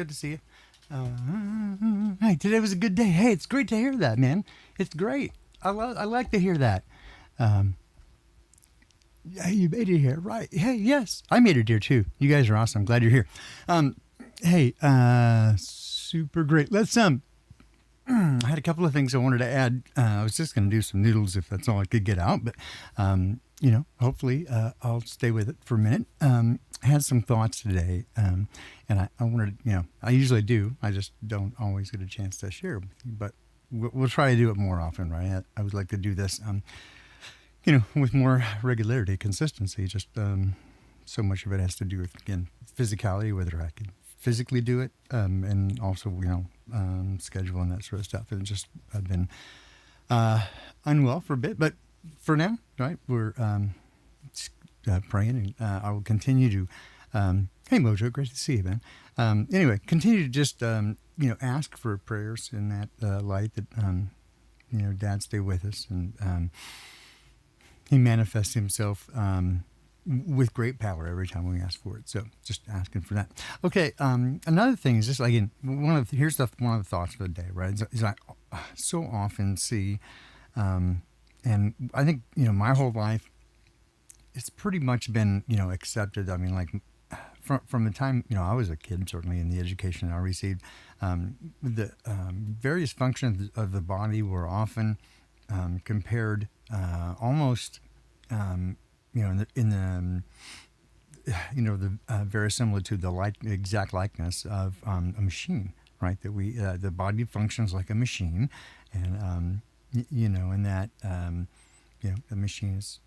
Good to see you. Hey, today was a good day. Hey, it's great to hear that, man. It's great. I like to hear that. Hey, you made it here, right? Hey, yes, I made it here too. You guys are awesome. Glad you're here. Hey, super great. I had a couple of things I wanted to add. I was just going to do some noodles if that's all I could get out, but hopefully I'll stay with it for a minute. I had some thoughts today, and I wanted, I usually do. I just don't always get a chance to share with you, but we'll try to do it more often, right? I would like to do this, with more regularity, consistency. Just so much of it has to do with, again, physicality, whether I can physically do it, and also, schedule and that sort of stuff. And just, I've been unwell for a bit, but for now, right, we're praying, and I will continue to, hey Mojo, great to see you, man. Anyway, continue to just, ask for prayers in that light that, Dad stay with us, and he manifests himself with great power every time we ask for it. So just asking for that. Okay, another thing is just, again, one of the thoughts for the day, right, is I so often see, and I think, my whole life, it's pretty much been, accepted. I mean, like, from the time, I was a kid, certainly in the education I received, the various functions of the body were often compared almost, in the very similar to the exact likeness of a machine, right? That the body functions like a machine, and and that the machine is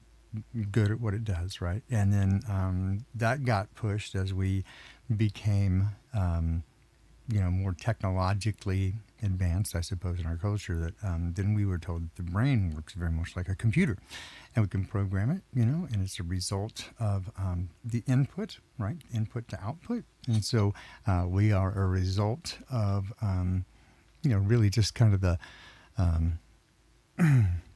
good at what it does, right? And then that got pushed as we became, more technologically advanced, I suppose, in our culture. That then we were told that the brain works very much like a computer, and we can program it, and it's a result of the input, right? Input to output, and so we are a result of, really just kind of the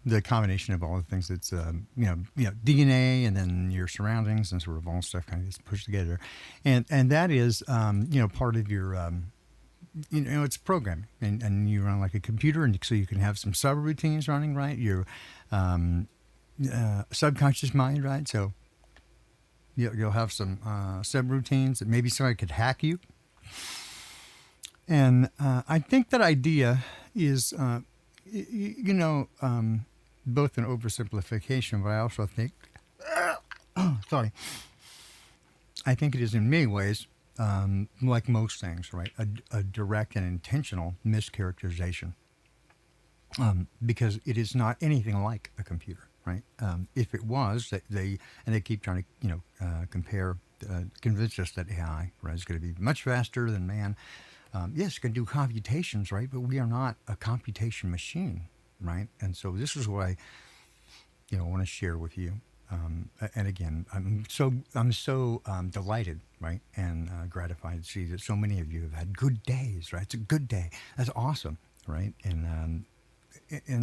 the combination of all the things that's, DNA, and then your surroundings, and sort of all stuff kind of gets pushed together. And that is, part of your, it's programming, and you run like a computer, and so you can have some subroutines running, right? Your subconscious mind, right? So you'll have some subroutines that maybe somebody could hack you. And I think that idea is, both an oversimplification, but I also think, sorry, I think it is in many ways, like most things, right, a direct and intentional mischaracterization, because it is not anything like a computer, right? If it was, they keep trying to, convince us that AI, right, is going to be much faster than man. Yes, it can do computations, right? But we are not a computation machine, right? And so this is what I, want to share with you. And again, I'm so delighted, right, and gratified to see that so many of you have had good days, right? It's a good day. That's awesome, right? And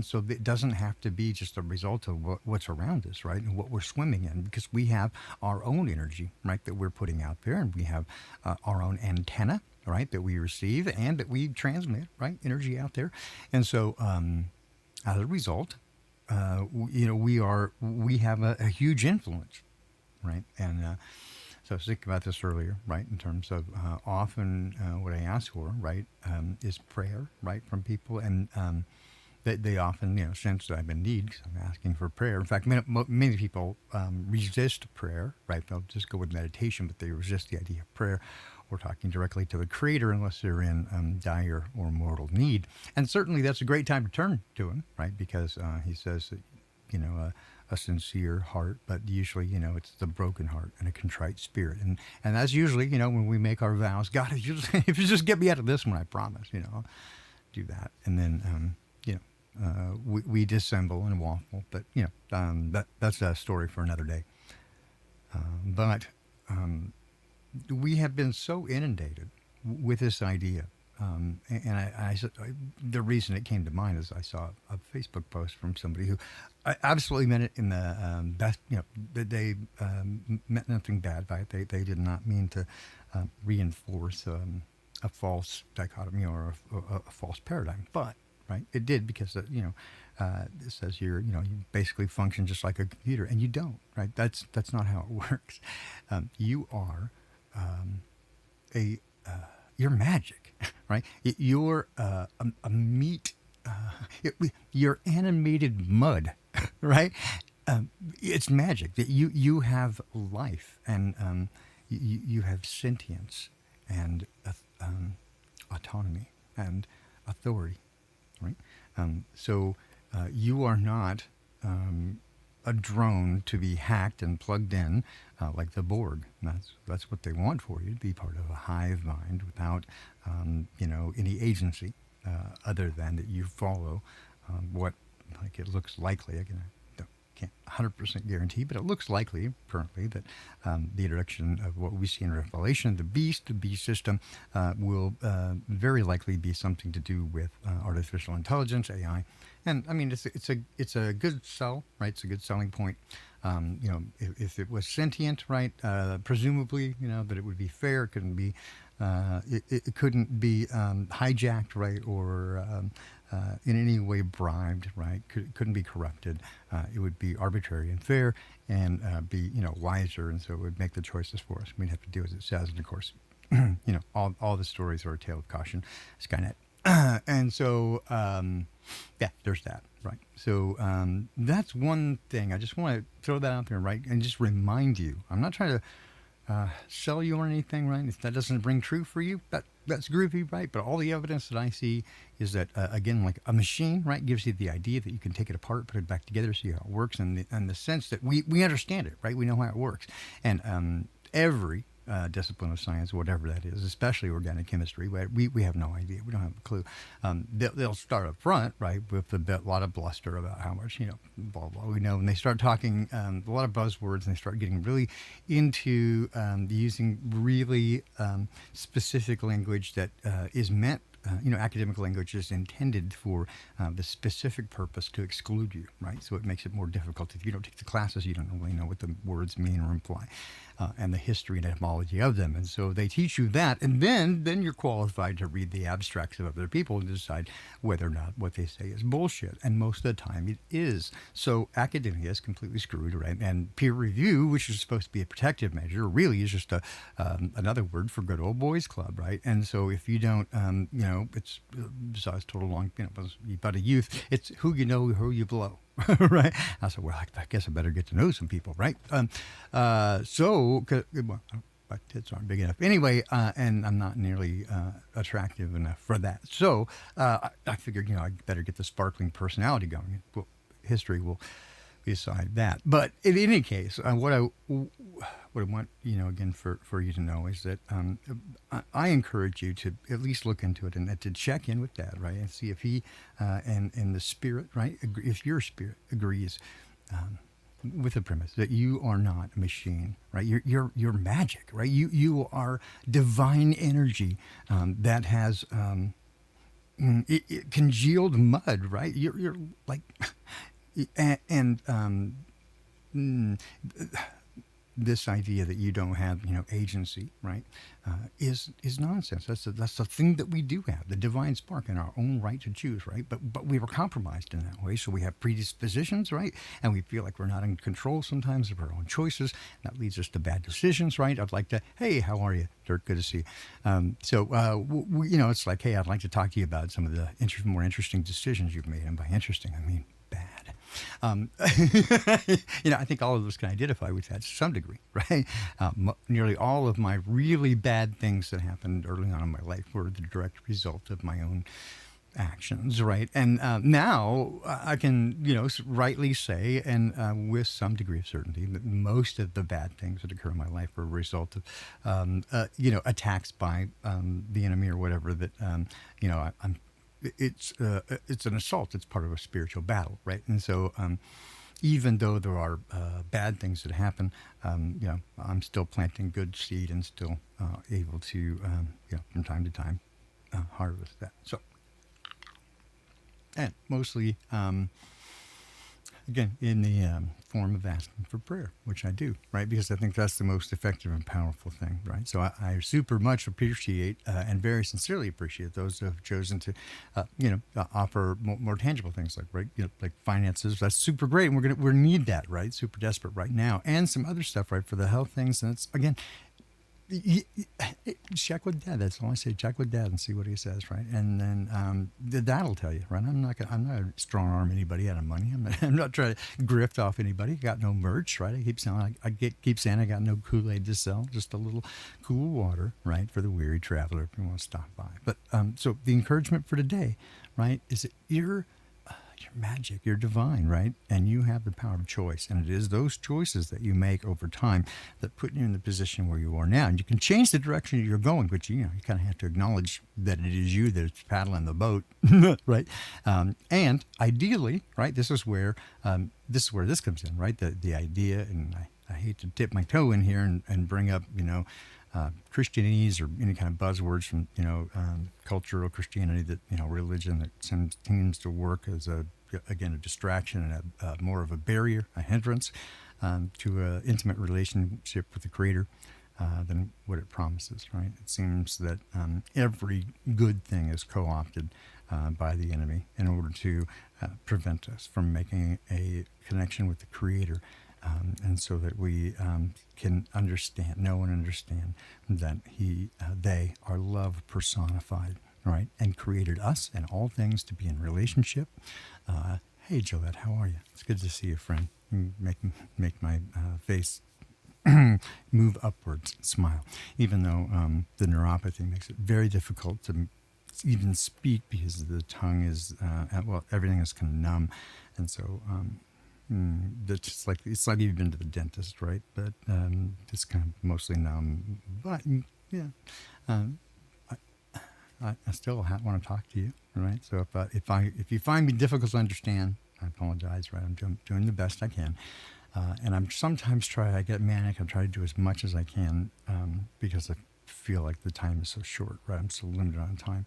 so it doesn't have to be just a result of what's around us, right, and what we're swimming in, because we have our own energy, right, that we're putting out there, and we have our own antenna, right, that we receive and that we transmit, right, energy out there. And so as a result, we have a huge influence, right? And so I was thinking about this earlier, right, in terms of often what I ask for, right, is prayer, right, from people, and they often, sense that I'm in need because I'm asking for prayer. In fact, many people resist prayer, right? They'll just go with meditation, but they resist the idea of prayer or talking directly to the Creator unless they're in dire or mortal need. And certainly that's a great time to turn to Him, right? Because He says that, a sincere heart, but usually, it's the broken heart and a contrite spirit. And that's usually, when we make our vows, God, if you just get me out of this one, I promise, I'll do that. And then, we dissemble and waffle, but that's a story for another day. But we have been so inundated with this idea, and the reason it came to mind is I saw a Facebook post from somebody who I absolutely meant it in the best. That they meant nothing bad by it. They did not mean to reinforce a false dichotomy or a false paradigm. But right, it did because it says here you basically function just like a computer, and you don't. Right, that's not how it works. You are a you're magic, right? You're a meat. You're animated mud, right? It's magic that you have life and you have sentience and autonomy and authority, right? So you are not a drone to be hacked and plugged in like the Borg. That's what they want for you, to be part of a hive mind without any agency other than that you follow what like it looks likely. Again, I can't 100% guarantee, but it looks likely currently that the introduction of what we see in Revelation, the beast system, will very likely be something to do with artificial intelligence, AI. And I mean, it's a good sell, right? It's a good selling point. If it was sentient, right? Presumably, that it would be fair. It couldn't be, it couldn't be hijacked, right? Or in any way bribed, right? Couldn't be corrupted. It would be arbitrary and fair, and be wiser, and so it would make the choices for us. We'd have to do as it says, and of course, all the stories are a tale of caution. Skynet. And so, yeah, there's that, right? So that's one thing. I just want to throw that out there, right? And just remind you, I'm not trying to sell you on anything, right? If that doesn't ring true for you, that's groovy, right? But all the evidence that I see is that, again, like a machine, right, gives you the idea that you can take it apart, put it back together, see how it works, and the sense that we understand it, right? We know how it works. And every discipline of science, whatever that is, especially organic chemistry, we have no idea. We don't have a clue. They'll start up front, right, with a lot of bluster about how much, blah, blah, we know. And they start talking a lot of buzzwords, and they start getting really into using really specific language that is meant, academic language is intended for the specific purpose to exclude you, right? So it makes it more difficult. If you don't take the classes, you don't really know what the words mean or imply, and the history and etymology of them. And so they teach you that, and then you're qualified to read the abstracts of other people and decide whether or not what they say is bullshit. And most of the time it is. So academia is completely screwed, right? And peer review, which is supposed to be a protective measure, really is just another word for good old boys club, right? And so if you don't, it's besides total long, but a youth, it's who you know, who you blow, right? I said, well, I guess I better get to know some people, right? My tits aren't big enough anyway, and I'm not nearly attractive enough for that. So I figured, I better get the sparkling personality going. Well, history will decide that. But in any case, what I want, again, for you to know is that I encourage you to at least look into it and to check in with Dad, right, and see if he and the spirit, right, if your spirit agrees with the premise that you are not a machine, right? You're magic, right? You are divine energy that has congealed mud, right? You're like. This idea that you don't have, agency, right, is nonsense. That's the thing that we do have, the divine spark and our own right to choose, right? But we were compromised in that way, so we have predispositions, right? And we feel like we're not in control sometimes of our own choices. That leads us to bad decisions, right? I'd like to, hey, how are you, Dirk? Good to see you. It's like, hey, I'd like to talk to you about some of the more interesting decisions you've made, and by interesting, I mean bad. I think all of us can identify with that to some degree, right? Nearly all of my really bad things that happened early on in my life were the direct result of my own actions, right? And now I can, rightly say, and with some degree of certainty, that most of the bad things that occur in my life were a result of, attacks by the enemy or whatever that, it's an assault. It's part of a spiritual battle, right? And so even though there are bad things that happen, I'm still planting good seed and still able to, from time to time, harvest that. So, and mostly again, in the form of asking for prayer, which I do, right? Because I think that's the most effective and powerful thing, right? So I super much appreciate and very sincerely appreciate those who have chosen to, offer more tangible things like, right, like finances. That's super great, and we need that, right? Super desperate right now, and some other stuff, right, for the health things. And it's again, check with dad. That's all I say. Check with dad and see what he says, right? And then the dad will tell you, right? I'm not a strong arm anybody out of money. I'm not trying to grift off anybody. I got no merch, right? I keep saying I got no Kool-Aid to sell. Just a little cool water, right, for the weary traveler if you want to stop by. But so the encouragement for today, right, is that you're magic, you're divine, right? And you have the power of choice. And it is those choices that you make over time that put you in the position where you are now. And you can change the direction you're going, but you kind of have to acknowledge that it is you that's paddling the boat, right? And ideally, right, this is where this comes in, right? The idea, and I hate to dip my toe in here and bring up, Christianese or any kind of buzzwords from cultural Christianity that religion that seems to work as a distraction and more of a barrier, a hindrance to an intimate relationship with the Creator than what it promises. Right? It seems that every good thing is co-opted by the enemy in order to prevent us from making a connection with the Creator. And so that we can know and understand that they are love personified, right? And created us and all things to be in relationship. Hey, Jolette, how are you? It's good to see you, friend. Make my face move upwards, smile. Even though the neuropathy makes it very difficult to even speak because the tongue is, everything is kind of numb. And so... it's like you've been to the dentist, right? But it's kind of mostly numb. But yeah, I still want to talk to you, right? So if you find me difficult to understand, I apologize, right? I'm doing the best I can, and I'm sometimes I get manic. I try to do as much as I can because I feel like the time is so short, right? I'm so limited on time.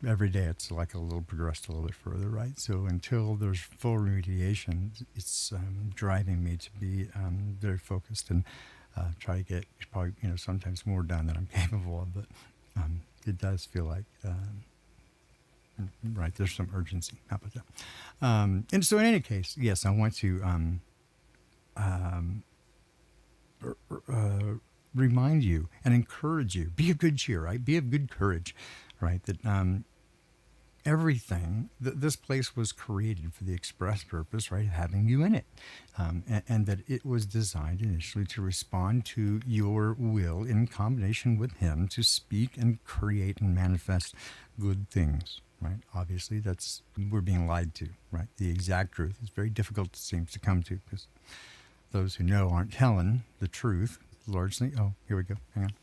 Every day it's like progressed a little bit further, right? So until there's full remediation, it's driving me to be very focused and try to get probably sometimes more done than I'm capable of. But it does feel like right, there's some urgency. How about that? And so in any case, yes, I want to remind you and encourage you. Be of good cheer, right? Be of good courage, right? That everything, this place was created for the express purpose, right, of having you in it. And that it was designed initially to respond to your will in combination with Him to speak and create and manifest good things, right? Obviously, we're being lied to, right? The exact truth is very difficult, it seems, to come to because those who know aren't telling the truth largely. Oh, here we go. Hang on.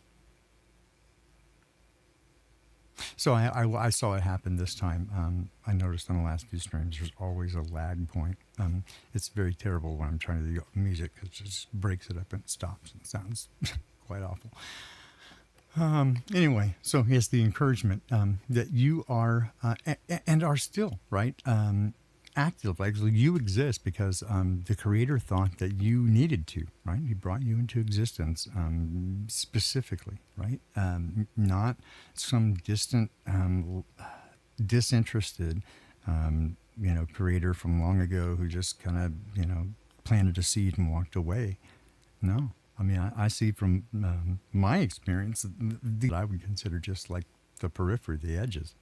So I saw it happen this time. I noticed on the last few streams there's always a lag point. It's very terrible when I'm trying to do music because it just breaks it up and stops. It sounds quite awful. Anyway, so here's the encouragement that you are and are still, right, active. Like you exist because the Creator thought that you needed to, right? He brought you into existence specifically, right? Not some distant, disinterested, Creator from long ago who just kind of, planted a seed and walked away. No. I mean, I see from my experience that I would consider just like the periphery, the edges.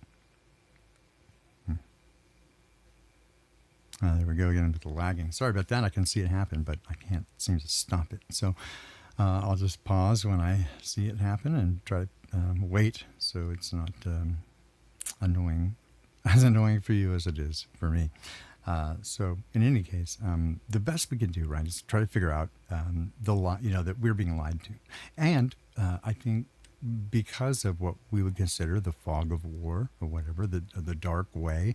There we go again with the lagging. Sorry about that. I can see it happen, but I can't seem to stop it. So I'll just pause when I see it happen and try to wait so it's not as annoying for you as it is for me. So in any case, the best we can do, right, is try to figure out that we're being lied to. And I think because of what we would consider the fog of war or whatever, the dark way,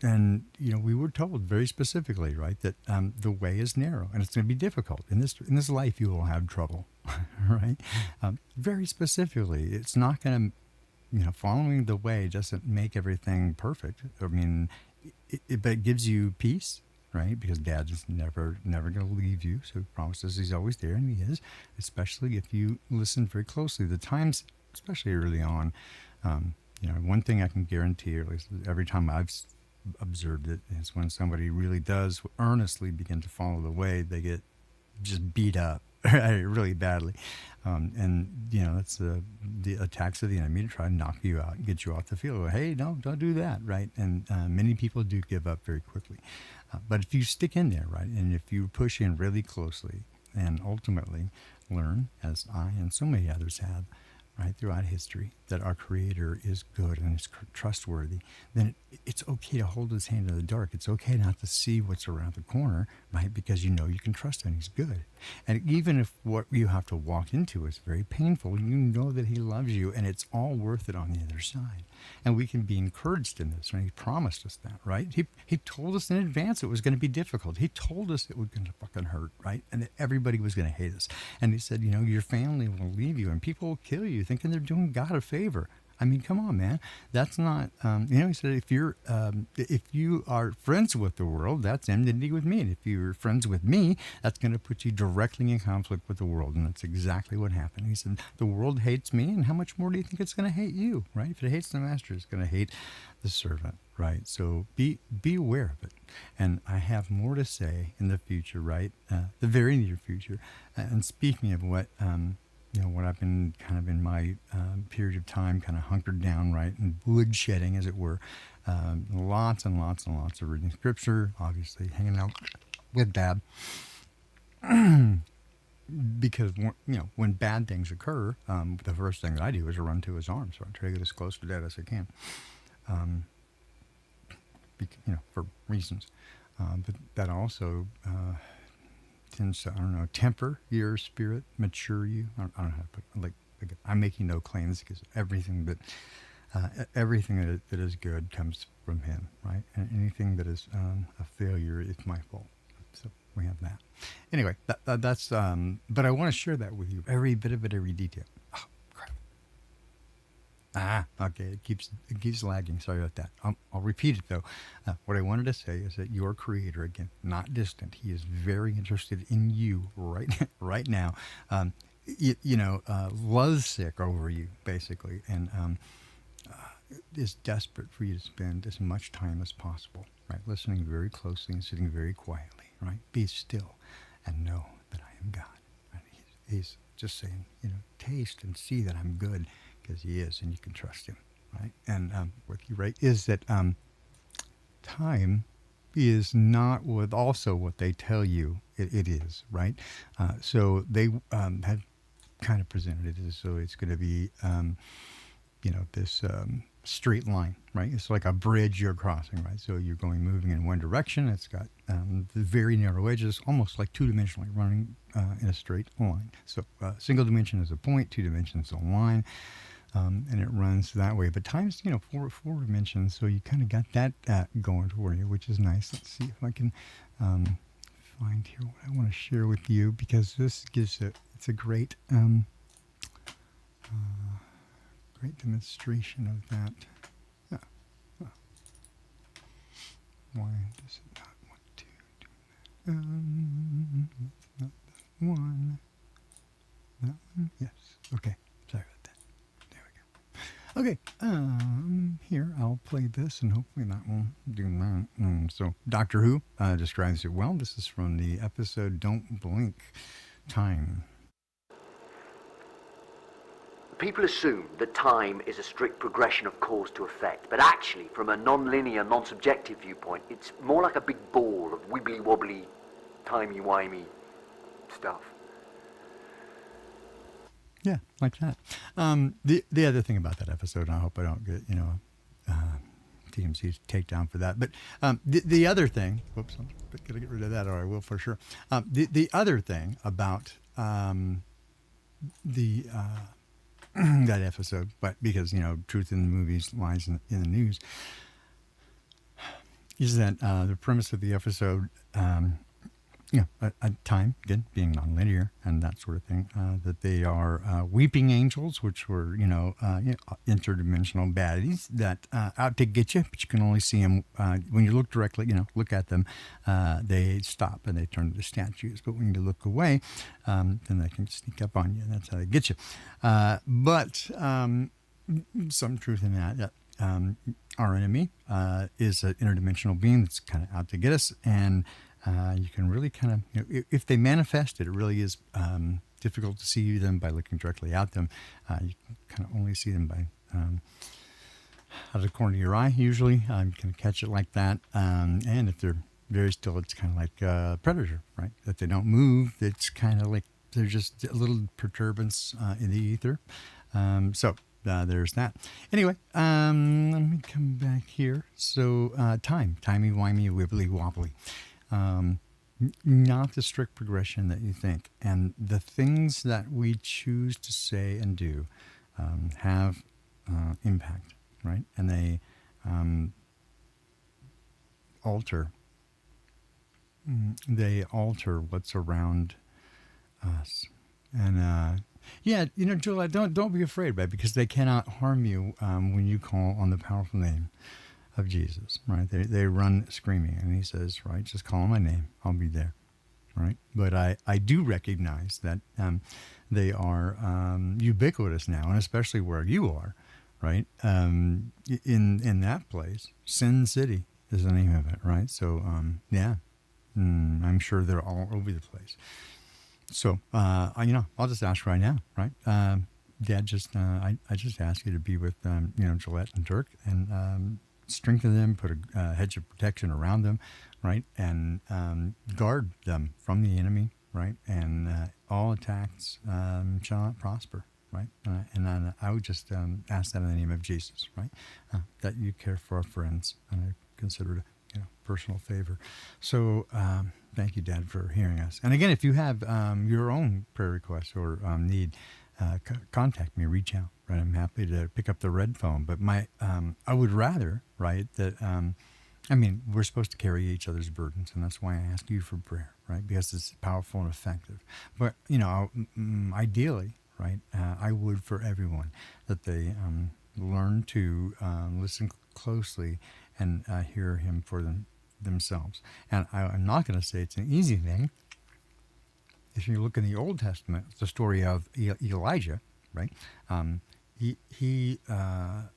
and we were told very specifically, right, that the way is narrow and it's going to be difficult. In this life, you will have trouble, right? Very specifically, it's not going to, following the way doesn't make everything perfect. I mean, but it gives you peace, right? Because Dad is never going to leave you. So he promises he's always there, and he is, especially if you listen very closely. The times, especially early on, one thing I can guarantee, or at least every time I've observed it, is when somebody really does earnestly begin to follow the way, they get just beat up really badly. That's the attacks of the enemy to try to knock you out and get you off the field. Hey, no, don't do that, right? And many people do give up very quickly. But if you stick in there, right, and if you push in really closely and ultimately learn, as I and so many others have, right, throughout history, that our Creator is good and is trustworthy, then it's okay to hold His hand in the dark. It's okay not to see what's around the corner, right, because you know you can trust Him. He's good. And even if what you have to walk into is very painful, you know that He loves you, and it's all worth it on the other side. And we can be encouraged in this, and He promised us that, right? He told us in advance it was going to be difficult. He told us it was going to fucking hurt, right? And that everybody was going to hate us. And He said, your family will leave you, and people will kill you, thinking they're doing God a favor. I mean, come on, man. That's not, He said, if you are friends with the world, that's enmity with me. And if you're friends with me, that's going to put you directly in conflict with the world. And that's exactly what happened. He said, the world hates me, and how much more do you think it's going to hate you, right? If it hates the master, it's going to hate the servant, right? So be aware of it. And I have more to say in the future, right? The very near future. And speaking of what I've been kind of in my period of time kind of hunkered down, right, and woodshedding, as it were. Lots and lots and lots of reading scripture, obviously hanging out with Dad. Because, when bad things occur, the first thing that I do is run to his arms. So I try to get as close to Dad as I can, for reasons. But that also tends to, temper your spirit, mature you. I don't know how to put it. Like I'm making no claims, because everything that is good comes from Him, right? And anything that is a failure, it's my fault. So we have that. Anyway, that's. But I want to share that with you, every bit of it, every detail. Oh, crap. Okay. It keeps lagging. Sorry about that. I'll repeat it though. What I wanted to say is that your Creator, again, not distant. He is very interested in you right now. Lovesick over you, basically, and is desperate for you to spend as much time as possible, right? Listening very closely and sitting very quietly, right? Be still and know that I am God. Right? He's just saying, taste and see that I'm good, because He is, and you can trust Him, right? And what you write is that time is not also what they tell you it is, right? So they have kind of presented it as so it's going to be, this straight line, right? It's like a bridge you're crossing, right? So you're moving in one direction. It's got the very narrow edges, almost like two-dimensionally running in a straight line. So single dimension is a point, two dimensions is a line. And it runs that way. But time's, four dimensions, so you kind of got that going for you, which is nice. Let's see if I can find here what I want to share with you, because this gives it's a great great demonstration of that. Why does it not want to do that? That's not that one. That one? Yes. Okay. Sorry about that. Okay, here, I'll play this, and hopefully that will do that. So, Doctor Who describes it well. This is from the episode Don't Blink Time. People assume that time is a strict progression of cause to effect, but actually, from a non-linear, non-subjective viewpoint, it's more like a big ball of wibbly-wobbly, timey-wimey stuff. Yeah, like that. The other thing about that episode, and I hope I don't get, TMC's takedown for that. But the other thing, whoops, I'm going to get rid of that, or I will for sure. The other thing about that episode, but because, truth in the movies, lies in the news, is that the premise of the episode a time, again, being nonlinear and that sort of thing, that they are weeping angels, which were, interdimensional baddies that out to get you, but you can only see them when you look directly, look at them, they stop and they turn to statues. But when you look away, then they can sneak up on you, and that's how they get you. But some truth in that. Our enemy is an interdimensional being that's kind of out to get us, and you can really kind of, if they manifest it, it really is difficult to see them by looking directly at them. You can kind of only see them by out of the corner of your eye, usually. You can catch it like that. And if they're very still, it's kind of like a predator, right? If they don't move, it's kind of like they're just a little perturbance in the ether. So there's that. Anyway, let me come back here. So timey-wimey, wibbly-wobbly. Not the strict progression that you think. And the things that we choose to say and do have impact, right? And they alter. They alter what's around us. And Julia, don't be afraid, right? Because they cannot harm you when you call on the powerful name of Jesus, right? They run screaming, and he says, right, just call on my name, I'll be there, right? But I do recognize that they are ubiquitous now, and especially where you are, right? In that place, Sin City is the name of it, right? So I'm sure they're all over the place. So I'll just ask right now, right? Dad, I just ask you to be with Gillette and Dirk, and strengthen them, put a hedge of protection around them, right? And guard them from the enemy, right? And all attacks shall not prosper, right? And I would just ask that in the name of Jesus, right? That you care for our friends, and I consider it a personal favor. So thank you, Dad, for hearing us. And again, if you have your own prayer requests or need, contact me, reach out, right? I'm happy to pick up the red phone, but I would rather, right, that, we're supposed to carry each other's burdens, and that's why I ask you for prayer, right? Because it's powerful and effective. But, ideally, right, I would for everyone that they learn to listen closely and hear him for themselves. And I'm not going to say it's an easy thing. If you look in the Old Testament, it's the story of Elijah, right? He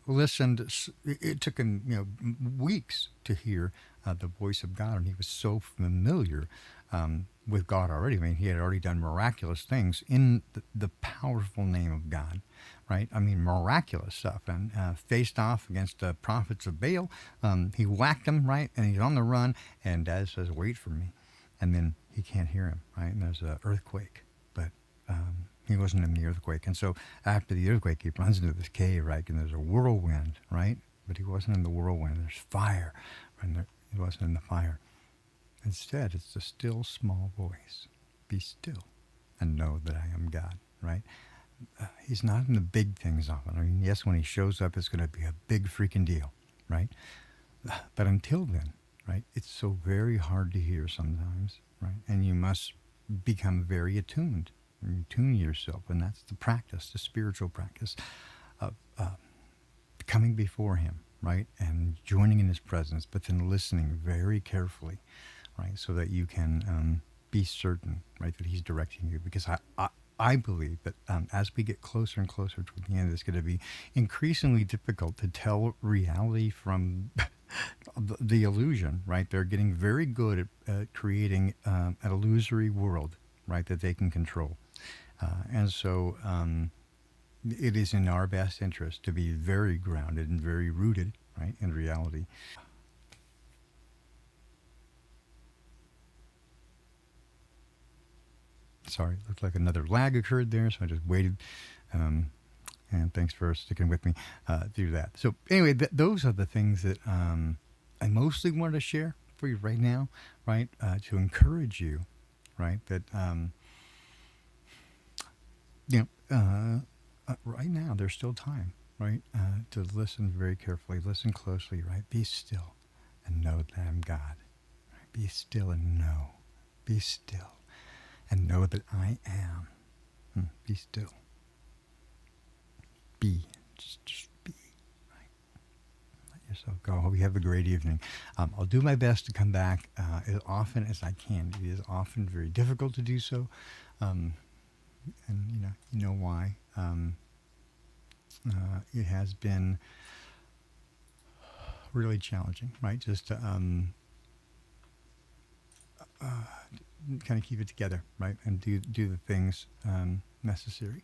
listened. It took him weeks to hear the voice of God, and he was so familiar with God already. I mean, he had already done miraculous things in the powerful name of God, right? I mean, miraculous stuff, and faced off against the prophets of Baal. He whacked them, right? And he's on the run, and Dad says, "Wait for me," and then he can't hear him, right? And there's an earthquake, but he wasn't in the earthquake. And so after the earthquake, he runs into this cave, right? And there's a whirlwind, right? But he wasn't in the whirlwind. There's fire, and he wasn't in the fire. Instead, it's a still, small voice. Be still and know that I am God, right? He's not in the big things often. I mean, yes, when he shows up, it's going to be a big freaking deal, right? But until then, right, it's so very hard to hear sometimes, right? And you must become very attuned. You tune yourself, and that's the practice, the spiritual practice of coming before him, right, and joining in his presence, but then listening very carefully, right, so that you can be certain, right, that he's directing you. Because I believe that as we get closer and closer to the end, it's going to be increasingly difficult to tell reality from the illusion, right? They're getting very good at creating an illusory world, right, that they can control. And so it is in our best interest to be very grounded and very rooted, right, in reality. Sorry, it looked like another lag occurred there, so I just waited. And thanks for sticking with me through that. So anyway, those are the things that I mostly wanted to share for you right now, right, to encourage you, right, that right now there's still time, right, to listen very carefully, listen closely, right, be still and know that I'm God. Right? Be still and know Be still and know that I am. Be still. Be. Just be. Right? Let yourself go. I hope you have a great evening. I'll do my best to come back as often as I can. It is often very difficult to do so. And you know why. It has been really challenging, right? Just to kind of keep it together, right, and do the things necessary.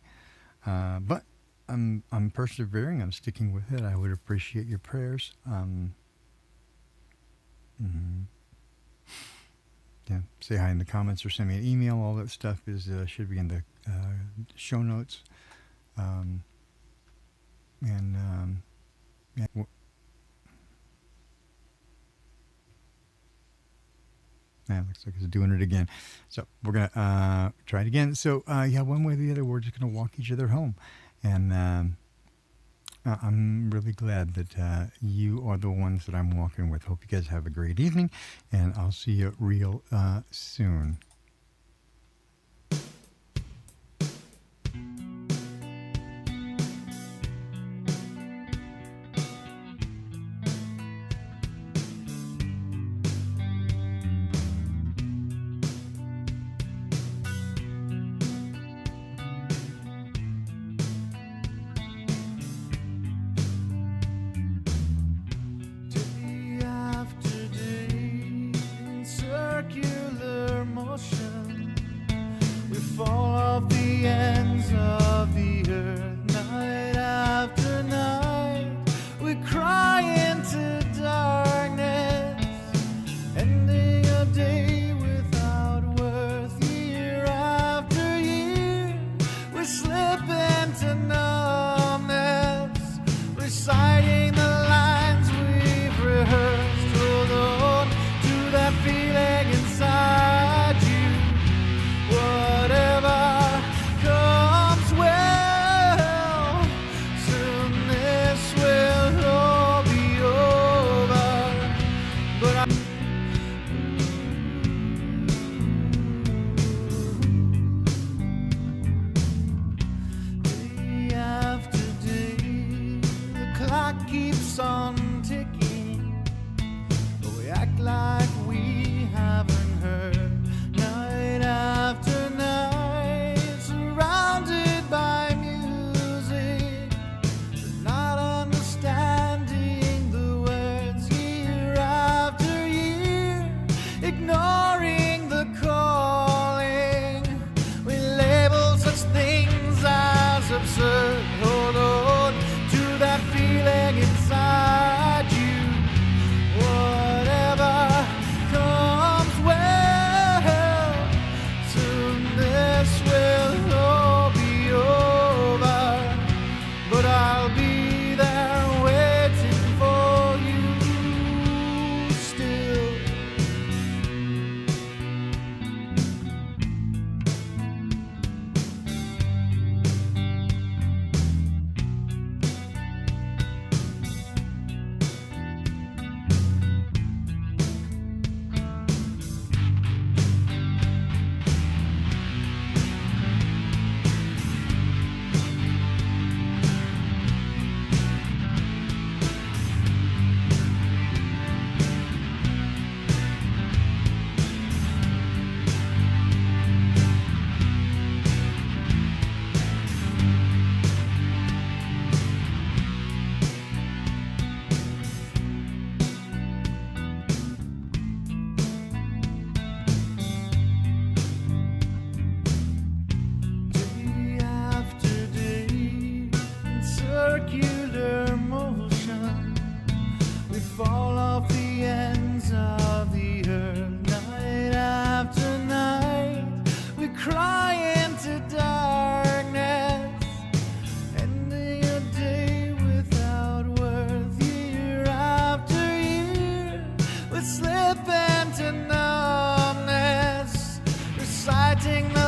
But I'm persevering. I'm sticking with it. I would appreciate your prayers. Yeah, say hi in the comments or send me an email. All that stuff is should be in the show notes. Yeah. Looks like it's doing it again. So we're going to try it again. So, one way or the other, we're just going to walk each other home. And I'm really glad that you are the ones that I'm walking with. Hope you guys have a great evening, and I'll see you real soon. Slip into numbness, reciting the